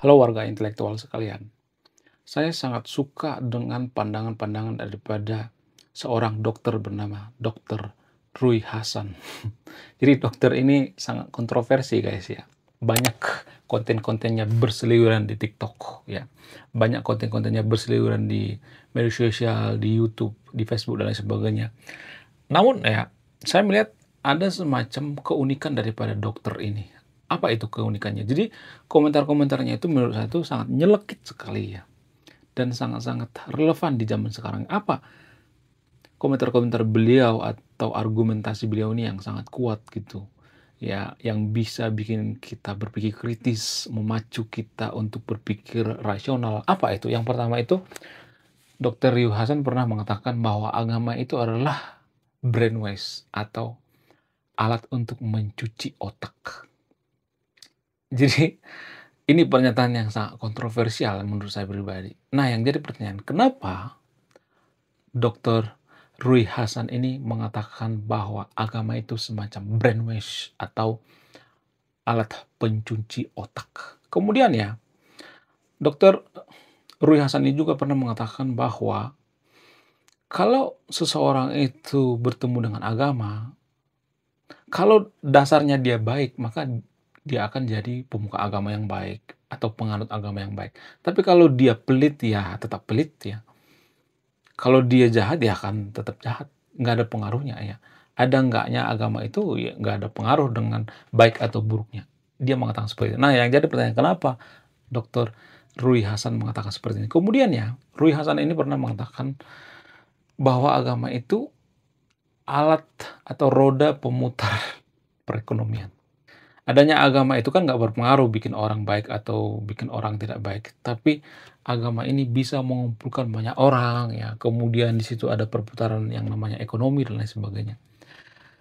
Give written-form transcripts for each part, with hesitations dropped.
Halo warga intelektual sekalian, saya sangat suka dengan pandangan-pandangan daripada seorang dokter bernama Dokter Rui Hasan. Jadi dokter ini sangat kontroversi guys ya. Banyak konten-kontennya berseliweran di TikTok ya. Banyak konten-kontennya berseliweran di media sosial, di YouTube, di Facebook dan lain sebagainya. Namun ya, saya melihat ada semacam keunikan daripada dokter ini. Apa itu keunikannya? Jadi komentar-komentarnya itu menurut saya itu sangat nyelekit sekali ya. Dan sangat-sangat relevan di zaman sekarang. Apa komentar-komentar beliau atau argumentasi beliau ini yang sangat kuat gitu. Ya, yang bisa bikin kita berpikir kritis, memacu kita untuk berpikir rasional. Apa itu? Yang pertama itu, Dr. Ryu Hasan pernah mengatakan bahwa agama itu adalah brainwash atau alat untuk mencuci otak. Jadi ini pernyataan yang sangat kontroversial menurut saya pribadi. Nah, yang jadi pertanyaan, kenapa Dr. Rui Hasan ini mengatakan bahwa agama itu semacam brainwash atau alat pencuci otak? Kemudian ya, Dr. Rui Hasan ini juga pernah mengatakan bahwa kalau seseorang itu bertemu dengan agama, kalau dasarnya dia baik, maka dia akan jadi pemuka agama yang baik atau penganut agama yang baik. Tapi kalau dia pelit, ya tetap pelit ya. Kalau dia jahat, ya akan tetap jahat. Nggak ada pengaruhnya ya. Ada enggaknya agama itu ya nggak ada pengaruh dengan baik atau buruknya. Dia mengatakan seperti itu. Nah, yang jadi pertanyaan, kenapa Dr. Rui Hasan mengatakan seperti ini? Kemudian ya, Rui Hasan ini pernah mengatakan bahwa agama itu alat atau roda pemutar perekonomian. Adanya agama itu kan nggak berpengaruh bikin orang baik atau bikin orang tidak baik, tapi agama ini bisa mengumpulkan banyak orang ya, kemudian di situ ada perputaran yang namanya ekonomi dan lain sebagainya.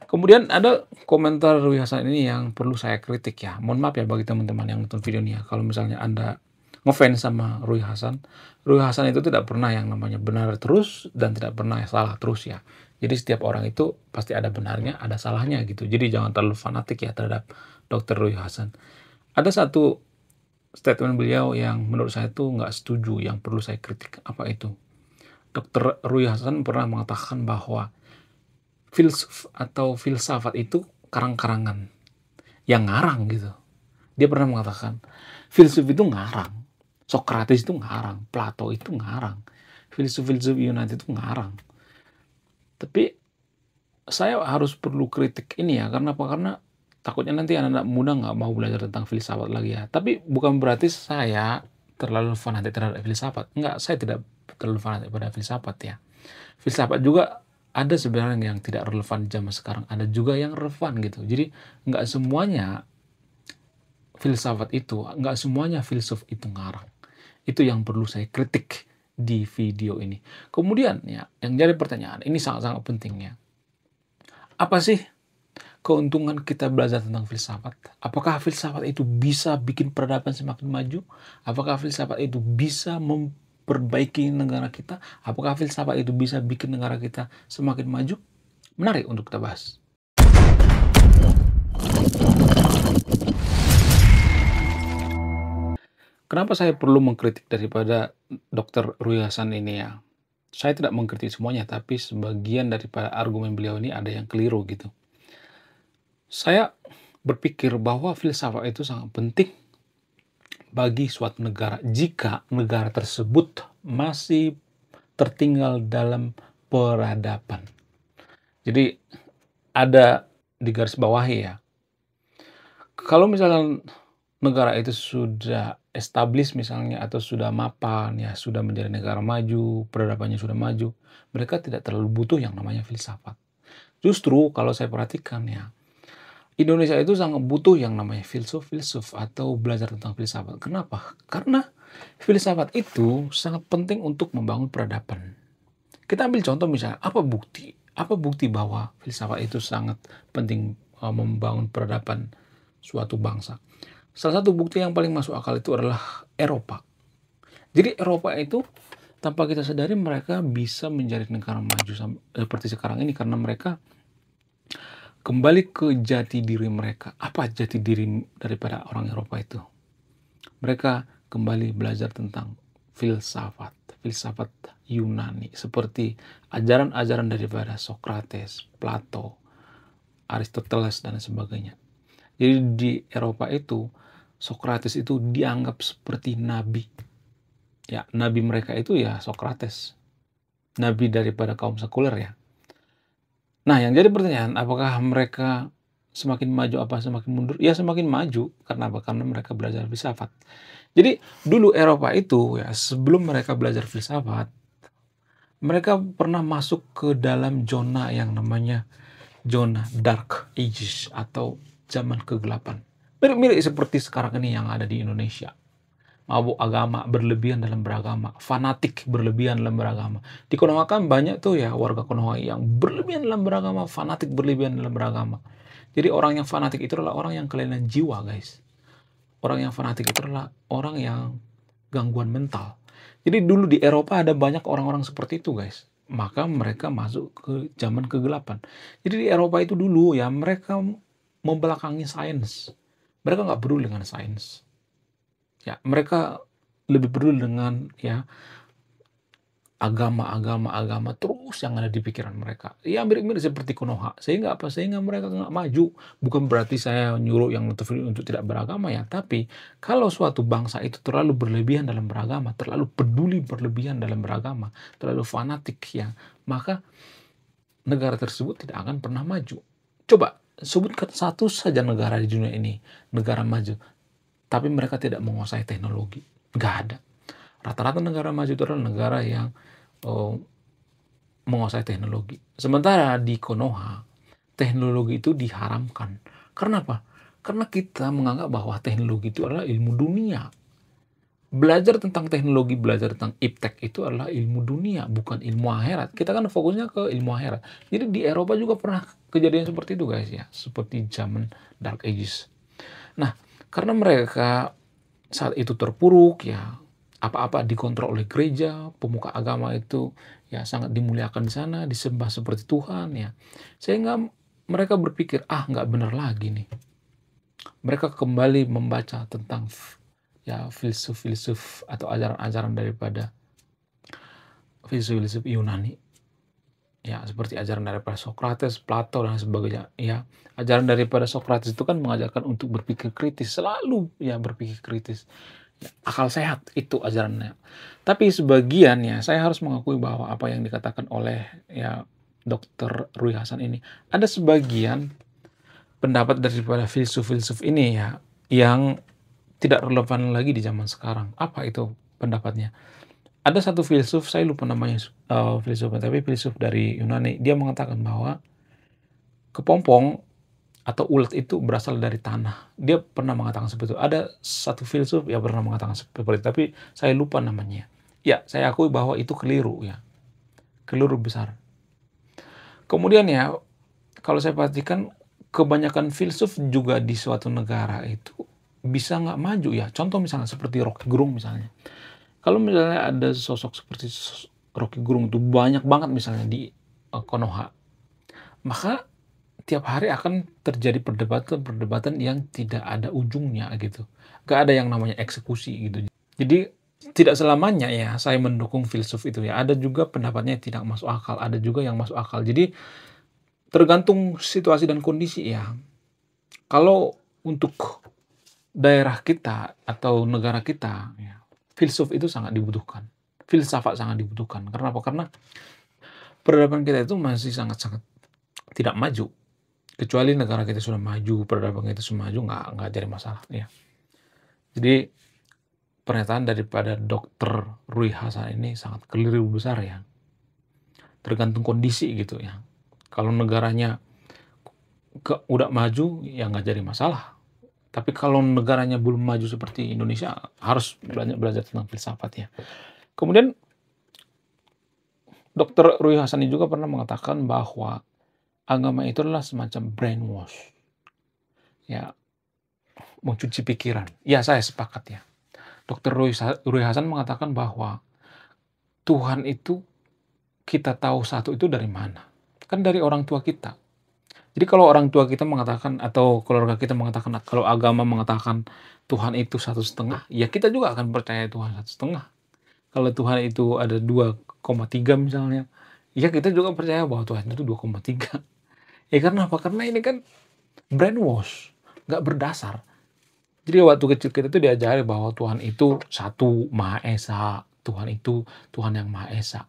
Kemudian ada komentar Rui Hasan ini yang perlu saya kritik ya. Mohon maaf ya bagi teman-teman yang nonton video ini ya, kalau misalnya Anda ngefans sama Rui Hasan itu tidak pernah yang namanya benar terus dan tidak pernah salah terus ya. Jadi setiap orang itu pasti ada benarnya, ada salahnya gitu. Jadi jangan terlalu fanatik ya terhadap Dr. Rui Hasan. Ada satu statement beliau yang menurut saya itu nggak setuju, yang perlu saya kritik. Apa itu? Dr. Rui Hasan pernah mengatakan bahwa filsuf atau filsafat itu karang-karangan yang ngarang gitu. Dia pernah mengatakan filsuf itu ngarang, Socrates itu ngarang, Plato itu ngarang, filsuf-filsuf Yunani itu ngarang. Tapi saya harus perlu kritik ini ya, karena apa? Karena takutnya nanti anak-anak muda nggak mau belajar tentang filsafat lagi ya. Tapi bukan berarti saya terlalu fanatik terhadap filsafat. Enggak, saya tidak terlalu fanatik pada filsafat ya. Filsafat juga ada sebenarnya yang tidak relevan di zaman sekarang. Ada juga yang relevan gitu. Jadi nggak semuanya filsafat itu, nggak semuanya filsuf itu ngarang. Itu yang perlu saya kritik di video ini. Kemudian ya, yang jadi pertanyaan, ini sangat-sangat penting ya. Apa sih keuntungan kita belajar tentang filsafat? Apakah filsafat itu bisa bikin peradaban semakin maju? Apakah filsafat itu bisa memperbaiki negara kita? Apakah filsafat itu bisa bikin negara kita semakin maju? Menarik untuk kita bahas. Kenapa saya perlu mengkritik daripada Dr. Rui Hasan ini ya? Saya tidak mengkritik semuanya, tapi sebagian daripada argumen beliau ini ada yang keliru gitu. Saya berpikir bahwa filsafat itu sangat penting bagi suatu negara jika negara tersebut masih tertinggal dalam peradaban. Jadi ada di garis bawahi ya. Kalau misalnya negara itu sudah established misalnya atau sudah mapan ya, sudah menjadi negara maju, peradabannya sudah maju, mereka tidak terlalu butuh yang namanya filsafat. Justru kalau saya perhatikan ya, Indonesia itu sangat butuh yang namanya filsuf-filsuf atau belajar tentang filsafat. Kenapa? Karena filsafat itu sangat penting untuk membangun peradaban. Kita ambil contoh misalnya, apa bukti? Apa bukti bahwa filsafat itu sangat penting membangun peradaban suatu bangsa? Salah satu bukti yang paling masuk akal itu adalah Eropa. Jadi Eropa itu tanpa kita sadari mereka bisa menjadi negara maju seperti sekarang ini karena mereka kembali ke jati diri mereka. Apa jati diri daripada orang Eropa itu? Mereka kembali belajar tentang filsafat, filsafat Yunani, seperti ajaran-ajaran daripada Socrates, Plato, Aristoteles, dan sebagainya. Jadi di Eropa itu, Socrates itu dianggap seperti nabi. Ya, nabi mereka itu ya Socrates, nabi daripada kaum sekuler ya. Nah, yang jadi pertanyaan, apakah mereka semakin maju apa semakin mundur? Ya semakin maju. Karena apa? Karena mereka belajar filsafat. Jadi dulu Eropa itu ya, sebelum mereka belajar filsafat, mereka pernah masuk ke dalam zona yang namanya zona Dark Ages atau zaman kegelapan. Mirip-mirip seperti sekarang ini yang ada di Indonesia. Mabuk agama, berlebihan dalam beragama, fanatik berlebihan dalam beragama. Di Konoha kan banyak tuh ya warga Konoha yang berlebihan dalam beragama, fanatik berlebihan dalam beragama. Jadi orang yang fanatik itu adalah orang yang kelainan jiwa, guys. Orang yang fanatik itu adalah orang yang gangguan mental. Jadi dulu di Eropa ada banyak orang-orang seperti itu, guys. Maka mereka masuk ke zaman kegelapan. Jadi di Eropa itu dulu ya mereka membelakangi sains. Mereka nggak peduli dengan sains. Ya, mereka lebih peduli dengan ya agama terus yang ada di pikiran mereka. Ya mirip-mirip seperti Konoha. Sehingga apa? Sehingga mereka nggak maju. Bukan berarti saya nyuruh yang untuk tidak beragama ya. Tapi kalau suatu bangsa itu terlalu berlebihan dalam beragama, terlalu peduli berlebihan dalam beragama, terlalu fanatik ya, maka negara tersebut tidak akan pernah maju. Coba sebutkan satu saja negara di dunia ini, negara maju, tapi mereka tidak menguasai teknologi. Nggak ada. Rata-rata negara maju itu adalah negara yang menguasai teknologi. Sementara di Konoha, teknologi itu diharamkan. Karena apa? Karena kita menganggap bahwa teknologi itu adalah ilmu dunia. Belajar tentang teknologi, belajar tentang iptek itu adalah ilmu dunia, bukan ilmu akhirat. Kita kan fokusnya ke ilmu akhirat. Jadi di Eropa juga pernah kejadian seperti itu, guys ya. Seperti zaman Dark Ages. Nah, karena mereka saat itu terpuruk ya, apa-apa dikontrol oleh gereja, pemuka agama itu ya sangat dimuliakan di sana, disembah seperti Tuhan ya. Sehingga mereka berpikir, nggak benar lagi nih. Mereka kembali membaca tentang ya filsuf-filsuf atau ajaran-ajaran daripada filsuf-filsuf Yunani. Ya, seperti ajaran daripada Socrates, Plato, dan sebagainya. Ya, ajaran daripada Socrates itu kan mengajarkan untuk berpikir kritis, selalu ya berpikir kritis. Ya, akal sehat itu ajarannya. Tapi sebagian ya, saya harus mengakui bahwa apa yang dikatakan oleh ya Dr. Rui Hasan ini, ada sebagian pendapat daripada filsuf-filsuf ini ya yang tidak relevan lagi di zaman sekarang. Apa itu pendapatnya? Ada satu filsuf, saya lupa namanya filsufnya, tapi filsuf dari Yunani. Dia mengatakan bahwa kepompong atau ulet itu berasal dari tanah. Dia pernah mengatakan seperti itu. Ada satu filsuf yang pernah mengatakan seperti itu, tapi saya lupa namanya. Ya, saya akui bahwa itu keliru ya. Keliru besar. Kemudian ya, kalau saya perhatikan, kebanyakan filsuf juga di suatu negara itu bisa nggak maju ya. Contoh misalnya seperti Rocky Gerung misalnya. Kalau misalnya ada sosok seperti Rocky Gerung itu banyak banget misalnya di Konoha, maka tiap hari akan terjadi perdebatan-perdebatan yang tidak ada ujungnya gitu. Gak ada yang namanya eksekusi gitu. Jadi tidak selamanya ya saya mendukung filsuf itu ya. Ada juga pendapatnya yang tidak masuk akal, ada juga yang masuk akal. Jadi tergantung situasi dan kondisi ya. Kalau untuk daerah kita atau negara kita ya, filsuf itu sangat dibutuhkan. Filsafat sangat dibutuhkan. Karena apa? Karena peradaban kita itu masih sangat-sangat tidak maju. Kecuali negara kita sudah maju, peradaban kita sudah maju, nggak jadi masalah. Ya. Jadi pernyataan daripada Dr. Rui Hasan ini sangat keliru besar ya. Tergantung kondisi gitu ya. Kalau negaranya udah maju, ya nggak jadi masalah. Tapi kalau negaranya belum maju seperti Indonesia, harus banyak belajar tentang filsafat ya. Kemudian Dr. Rui Hasan juga pernah mengatakan bahwa agama itu adalah semacam brainwash. Ya, mencuci pikiran. Ya, saya sepakat ya. Dr. Rui Hasan mengatakan bahwa Tuhan itu kita tahu satu itu dari mana? Kan dari orang tua kita. Jadi kalau orang tua kita mengatakan atau keluarga kita mengatakan kalau agama mengatakan Tuhan itu 1,5, ya kita juga akan percaya Tuhan 1,5. Kalau Tuhan itu ada 2,3 misalnya, ya kita juga percaya bahwa Tuhan itu 2,3. Ya karena apa? Karena ini kan brainwash, nggak berdasar. Jadi waktu kecil kita tuh diajari bahwa Tuhan itu satu, Maha Esa, Tuhan itu Tuhan yang Maha Esa.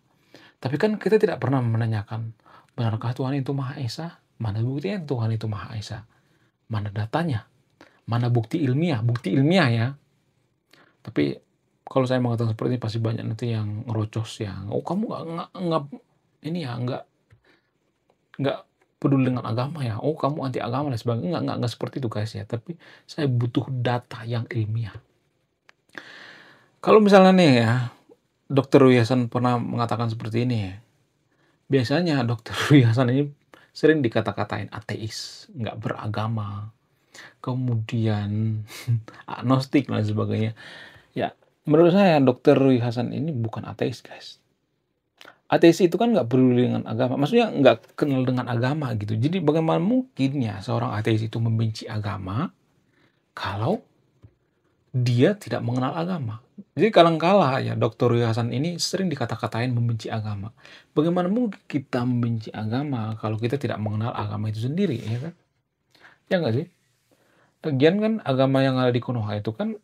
Tapi kan kita tidak pernah menanyakan, benarkah Tuhan itu Maha Esa? Mana buktinya Tuhan itu Maha Esa? Mana datanya? Mana bukti ilmiah? Bukti ilmiah ya. Tapi kalau saya mengatakan seperti ini pasti banyak nanti yang ngerocos ya. Oh kamu nggak ini ya nggak peduli dengan agama ya. Oh kamu anti agama dan sebagainya. Nggak seperti itu guys ya. Tapi saya butuh data yang ilmiah. Kalau misalnya nih ya, Dokter Rui Hasan pernah mengatakan seperti ini ya. Biasanya Dokter Rui Hasan ini sering dikata-katain ateis, nggak beragama, kemudian agnostik dan sebagainya. Ya, menurut saya Dokter Rui Hasan ini bukan ateis guys. Ateis itu kan nggak peduli dengan agama, maksudnya nggak kenal dengan agama gitu. Jadi bagaimana mungkin ya seorang ateis itu membenci agama kalau dia tidak mengenal agama. Jadi kadangkala ya Dokter Rui Hasan ini sering dikata-katain membenci agama. Bagaimana mungkin kita membenci agama kalau kita tidak mengenal agama itu sendiri, ya kan? Ya nggak sih? Lagian kan agama yang ada di Konoha itu kan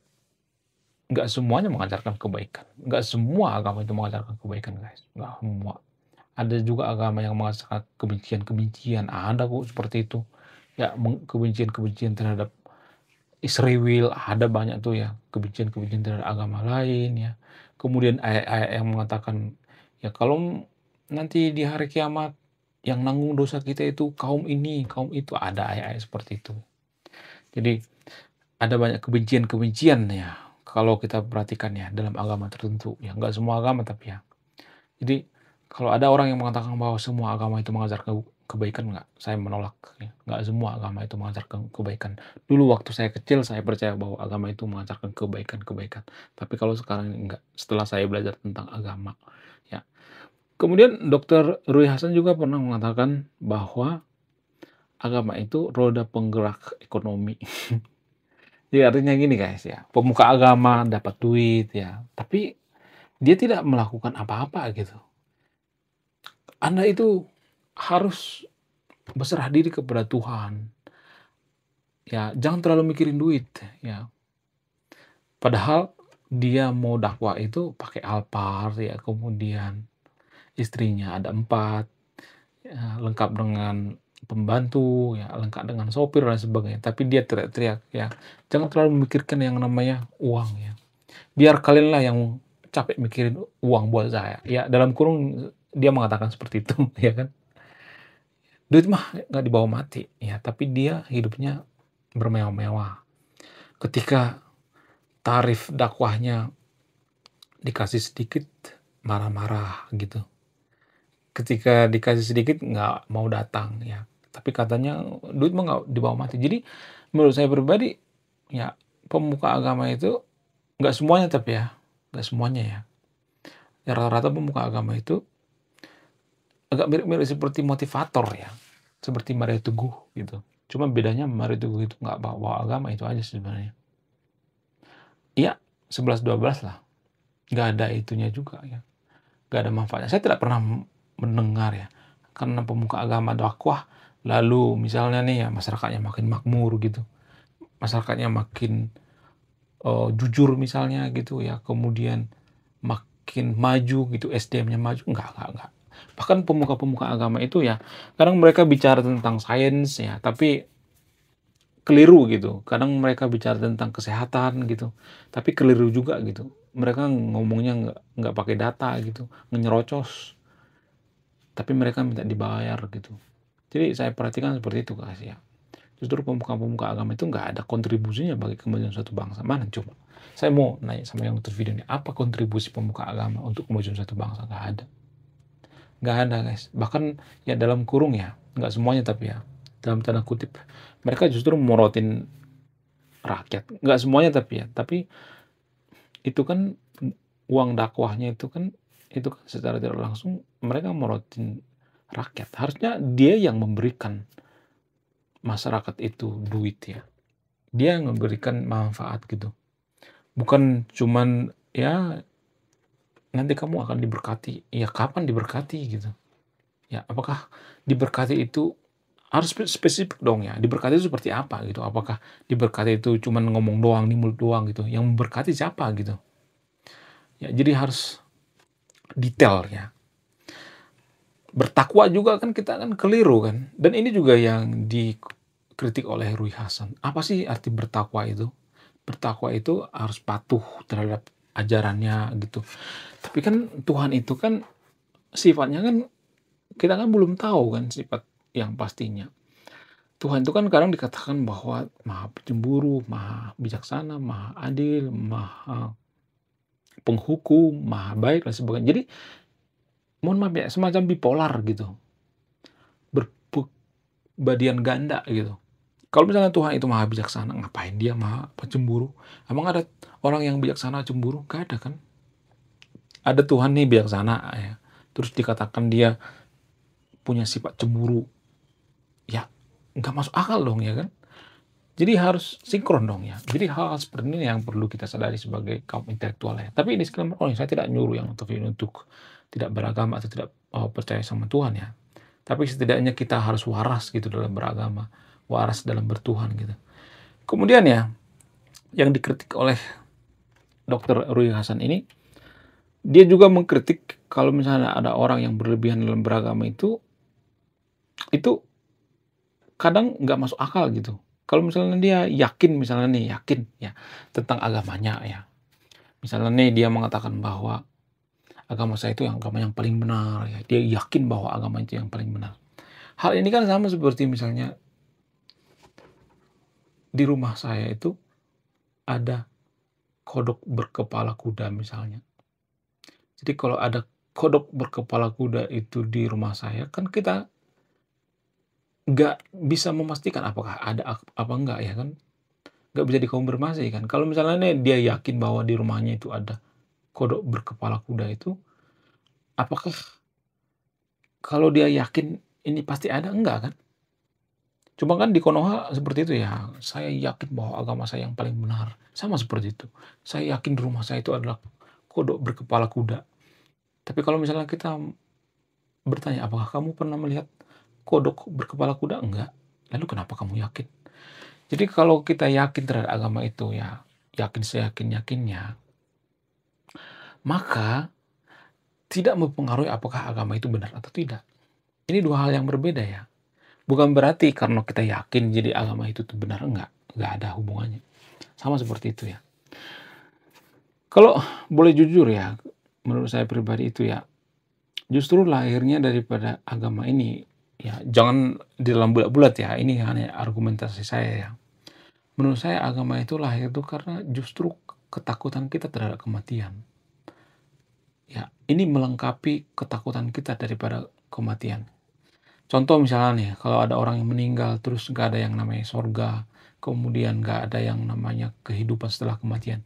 nggak semuanya mengajarkan kebaikan. Nggak semua agama itu mengajarkan kebaikan guys. Nggak semua. Ada juga agama yang mengajarkan kebencian-kebencian. Ada kok seperti itu. Ya kebencian-kebencian terhadap Israel, ada banyak tuh ya. Kebencian-kebencian terhadap agama lain ya. Kemudian ayat-ayat yang mengatakan, ya kalau nanti di hari kiamat yang nanggung dosa kita itu kaum ini, kaum itu. Ada ayat-ayat seperti itu. Jadi ada banyak kebencian-kebencian ya. Kalau kita perhatikan ya dalam agama tertentu. Ya nggak semua agama tapi ya. Jadi kalau ada orang yang mengatakan bahwa semua agama itu mengajarkan kebaikan, nggak, saya menolak. Ya. Nggak semua agama itu mengajarkan kebaikan. Dulu waktu saya kecil saya percaya bahwa agama itu mengajarkan kebaikan-kebaikan. Tapi kalau sekarang enggak. Setelah saya belajar tentang agama, ya. Kemudian Dokter Rui Hasan juga pernah mengatakan bahwa agama itu roda penggerak ekonomi. Jadi artinya gini guys ya, pemuka agama dapat duit ya, tapi dia tidak melakukan apa-apa gitu. Anda itu harus berserah diri kepada Tuhan. Ya, jangan terlalu mikirin duit ya. Padahal dia mau dakwah itu pakai Alphard ya, kemudian istrinya ada 4, ya, lengkap dengan pembantu, ya, lengkap dengan sopir dan sebagainya. Tapi dia teriak-teriak ya, jangan terlalu memikirkan yang namanya uang ya. Biar kalianlah yang capek mikirin uang buat saya. Ya, dalam kurung dia mengatakan seperti itu, ya kan. Duit mah nggak dibawa mati, ya, tapi dia hidupnya bermewah-mewah. Ketika tarif dakwahnya dikasih sedikit, marah-marah gitu. Ketika dikasih sedikit nggak mau datang ya. Tapi katanya duit mah nggak dibawa mati. Jadi menurut saya pribadi ya pemuka agama itu nggak semuanya tapi ya nggak semuanya ya. Ya rata-rata pemuka agama itu agak mirip-mirip seperti motivator ya. Seperti Mario Teguh gitu. Cuma bedanya Mario Teguh itu nggak bawa agama itu aja sebenarnya. Iya, 11-12 lah. Nggak ada itunya juga ya. Nggak ada manfaatnya. Saya tidak pernah mendengar ya. Karena pemuka agama dakwah, lalu misalnya nih ya masyarakatnya makin makmur gitu. Masyarakatnya makin jujur misalnya gitu ya. Kemudian makin maju gitu, SDM-nya maju. Enggak. Bahkan pemuka-pemuka agama itu ya, kadang mereka bicara tentang sains ya, tapi keliru gitu. Kadang mereka bicara tentang kesehatan gitu, tapi keliru juga gitu. Mereka ngomongnya nggak pakai data gitu, nyerocos. Tapi mereka minta dibayar gitu. Jadi saya perhatikan seperti itu guys ya. Justru pemuka-pemuka agama itu nggak ada kontribusinya bagi kemajuan suatu bangsa. Mana coba? Saya mau nanya sama yang nonton video ini, apa kontribusi pemuka agama untuk kemajuan suatu bangsa? Nggak ada. Nggak ada guys. Bahkan ya dalam kurung ya, nggak semuanya tapi ya, dalam tanda kutip, mereka justru morotin rakyat. Nggak semuanya tapi ya, tapi itu kan uang dakwahnya itu kan secara tidak langsung mereka morotin rakyat. Harusnya dia yang memberikan masyarakat itu duit ya. Dia memberikan manfaat gitu. Bukan cuman, ya nanti kamu akan diberkati. Ya kapan diberkati gitu? Ya apakah diberkati itu harus spesifik dong ya, diberkati itu seperti apa gitu? Apakah diberkati itu cuman ngomong doang, di mulut doang gitu? Yang memberkati siapa gitu? Ya jadi harus detail ya. Bertakwa juga kan kita kan keliru kan, dan ini juga yang dikritik oleh Rui Hasan. Apa sih arti bertakwa itu? Bertakwa itu harus patuh terhadap ajarannya gitu. Tapi kan Tuhan itu kan sifatnya kan kita kan belum tahu kan sifat yang pastinya. Tuhan itu kan kadang dikatakan bahwa Maha Cemburu, Maha Bijaksana, Maha Adil, Maha Penghukum, Maha Baik dan sebagainya. Jadi mohon maaf ya, semacam bipolar gitu, berbadian ganda gitu. Kalau misalnya Tuhan itu Maha Bijaksana, ngapain dia Maha Cemburu? Emang ada orang yang bijaksana cemburu? Gak ada kan? Ada Tuhan nih bijaksana ya, terus dikatakan dia punya sifat cemburu, ya nggak masuk akal dong ya kan? Jadi harus sinkron dong ya. Jadi hal-hal seperti ini yang perlu kita sadari sebagai kaum intelektual ya. Tapi disclaimer, saya tidak nyuruh yang untuk tidak beragama atau tidak percaya sama Tuhan ya. Tapi setidaknya kita harus waras gitu dalam beragama, waras dalam bertuhan gitu. Kemudian ya, yang dikritik oleh Dr. Rui Hasan ini, dia juga mengkritik kalau misalnya ada orang yang berlebihan dalam beragama itu kadang nggak masuk akal gitu. Kalau misalnya dia yakin ya tentang agamanya ya. Misalnya nih dia mengatakan bahwa agama saya itu yang agama yang paling benar ya. Dia yakin bahwa agama itu yang paling benar. Hal ini kan sama seperti misalnya di rumah saya itu ada kodok berkepala kuda misalnya. Jadi kalau ada kodok berkepala kuda itu di rumah saya, kan kita nggak bisa memastikan apakah ada apa enggak ya kan. Nggak bisa dikonfirmasi kan. Kalau misalnya nih dia yakin bahwa di rumahnya itu ada kodok berkepala kuda itu, apakah kalau dia yakin ini pasti ada? Enggak kan? Cuma kan di Konoha seperti itu ya, saya yakin bahwa agama saya yang paling benar. Sama seperti itu. Saya yakin di rumah saya itu adalah kodok berkepala kuda. Tapi kalau misalnya kita bertanya, apakah kamu pernah melihat kodok berkepala kuda? Enggak. Lalu kenapa kamu yakin? Jadi kalau kita yakin terhadap agama itu ya, yakin seyakin-yakinnya, maka tidak mempengaruhi apakah agama itu benar atau tidak. Ini dua hal yang berbeda ya. Bukan berarti karena kita yakin jadi agama itu tuh benar, enggak ada hubungannya. Sama seperti itu ya. Kalau boleh jujur ya, menurut saya pribadi itu ya, justru lahirnya daripada agama ini, ya jangan di dalam bulat-bulat ya, ini hanya argumentasi saya ya. Menurut saya agama itu lahir itu karena justru ketakutan kita terhadap kematian. Ya, ini melengkapi ketakutan kita daripada kematian. Contoh misalnya nih, kalau ada orang yang meninggal terus nggak ada yang namanya sorga, kemudian nggak ada yang namanya kehidupan setelah kematian.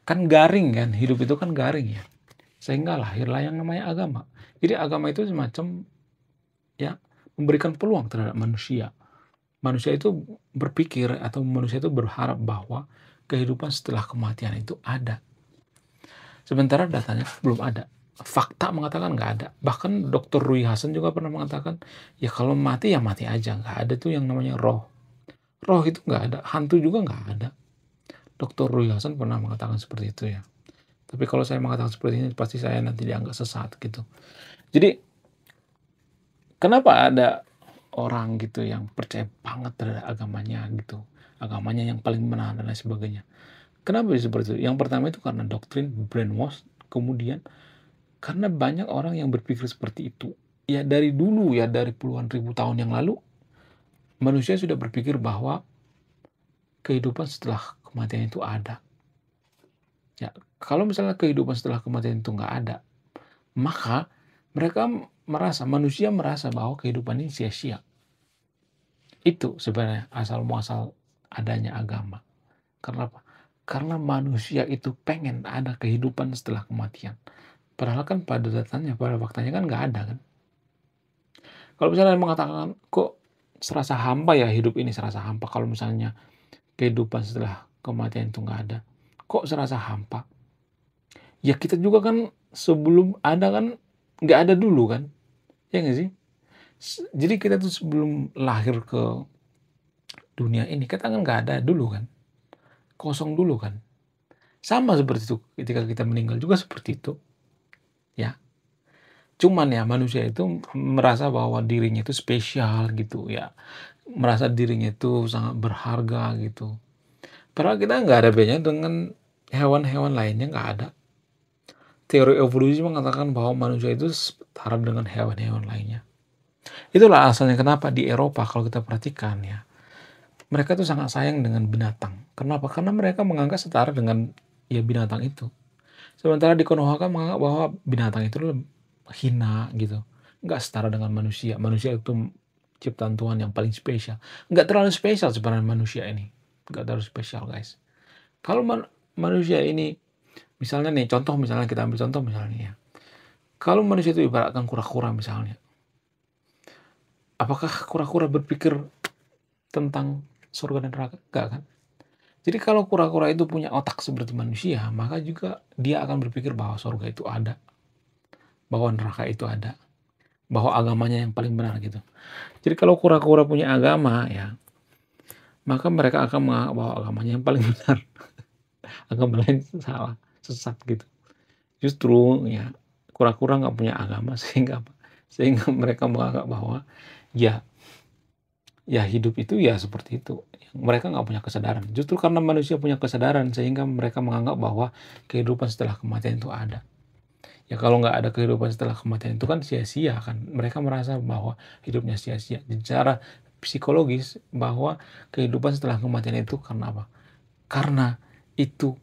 Kan garing kan, hidup itu kan garing ya. Sehingga lahirlah yang namanya agama. Jadi agama itu semacam ya memberikan peluang terhadap manusia. Manusia itu berpikir atau manusia itu berharap bahwa kehidupan setelah kematian itu ada. Sementara datanya belum ada. Fakta mengatakan nggak ada. Bahkan Dr. Rui Hasan juga pernah mengatakan, ya kalau mati ya mati aja. Nggak ada tuh yang namanya roh. Roh itu nggak ada. Hantu juga nggak ada. Dr. Rui Hasan pernah mengatakan seperti itu ya. Tapi kalau saya mengatakan seperti ini, pasti saya nanti dianggap sesat gitu. Jadi, kenapa ada orang gitu yang percaya banget terhadap agamanya gitu. Agamanya yang paling benar dan lain sebagainya. Kenapa bisa seperti itu? Yang pertama itu karena doktrin, brainwash. Kemudian karena banyak orang yang berpikir seperti itu. Ya dari dulu ya, dari puluhan ribu tahun yang lalu, manusia sudah berpikir bahwa kehidupan setelah kematian itu ada. Ya, kalau misalnya kehidupan setelah kematian itu nggak ada, maka manusia merasa bahwa kehidupan ini sia-sia. Itu sebenarnya asal muasal adanya agama. Karena apa? Karena manusia itu pengen ada kehidupan setelah kematian. Padahal kan pada faktanya kan nggak ada kan. Kalau misalnya mengatakan, kok serasa hampa ya, hidup ini serasa hampa kalau misalnya kehidupan setelah kematian itu nggak ada. Kok serasa hampa? Ya kita juga kan sebelum ada kan nggak ada dulu kan, ya nggak sih? Jadi kita tuh sebelum lahir ke dunia ini, kita kan nggak ada dulu kan, kosong dulu kan. Sama seperti itu ketika kita meninggal juga seperti itu, ya. Cuman ya manusia itu merasa bahwa dirinya itu spesial gitu ya, merasa dirinya itu sangat berharga gitu. Padahal kita nggak ada bedanya dengan hewan-hewan lainnya, nggak ada. Teori evolusi mengatakan bahwa manusia itu setara dengan hewan-hewan lainnya. Itulah alasannya kenapa di Eropa kalau kita perhatikan ya, mereka tuh sangat sayang dengan binatang. Kenapa? Karena mereka menganggap setara dengan ya binatang itu. Sementara di Konoha kan menganggap bahwa binatang itu hina gitu. Nggak setara dengan manusia. Manusia itu ciptaan Tuhan yang paling spesial. Nggak terlalu spesial sebenarnya manusia ini. Nggak terlalu spesial guys. Kalau manusia ini, misalnya nih, contoh misalnya kita ambil contoh misalnya ya. Kalau manusia itu ibaratkan kura-kura misalnya. Apakah kura-kura berpikir tentang surga dan neraka? Enggak kan? Jadi kalau kura-kura itu punya otak seperti manusia, maka juga dia akan berpikir bahwa surga itu ada, bahwa neraka itu ada, bahwa agamanya yang paling benar gitu. Jadi kalau kura-kura punya agama ya, maka mereka akan menganggap bahwa agamanya yang paling benar. Agama lain salah, sesat gitu. Justru ya kura-kura nggak punya agama sehingga apa? Sehingga mereka menganggap bahwa ya ya hidup itu ya seperti itu. Mereka nggak punya kesadaran. Justru karena manusia punya kesadaran sehingga mereka menganggap bahwa kehidupan setelah kematian itu ada. Ya kalau nggak ada kehidupan setelah kematian itu kan sia-sia kan. Mereka merasa bahwa hidupnya sia-sia. Secara psikologis bahwa kehidupan setelah kematian itu karena apa? Karena itu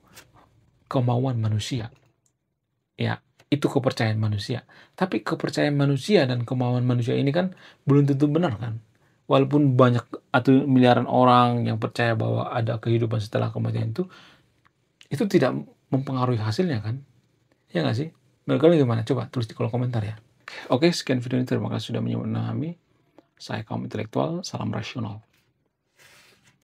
kemauan manusia. Ya, itu kepercayaan manusia. Tapi kepercayaan manusia dan kemauan manusia ini kan belum tentu benar kan. Walaupun banyak atau miliaran orang yang percaya bahwa ada kehidupan setelah kematian itu tidak mempengaruhi hasilnya kan. Ya nggak sih? Menurut kalian gimana? Coba tulis di kolom komentar ya. Oke, sekian video ini. Terima kasih sudah menyimak kami. Saya kaum intelektual, salam rasional.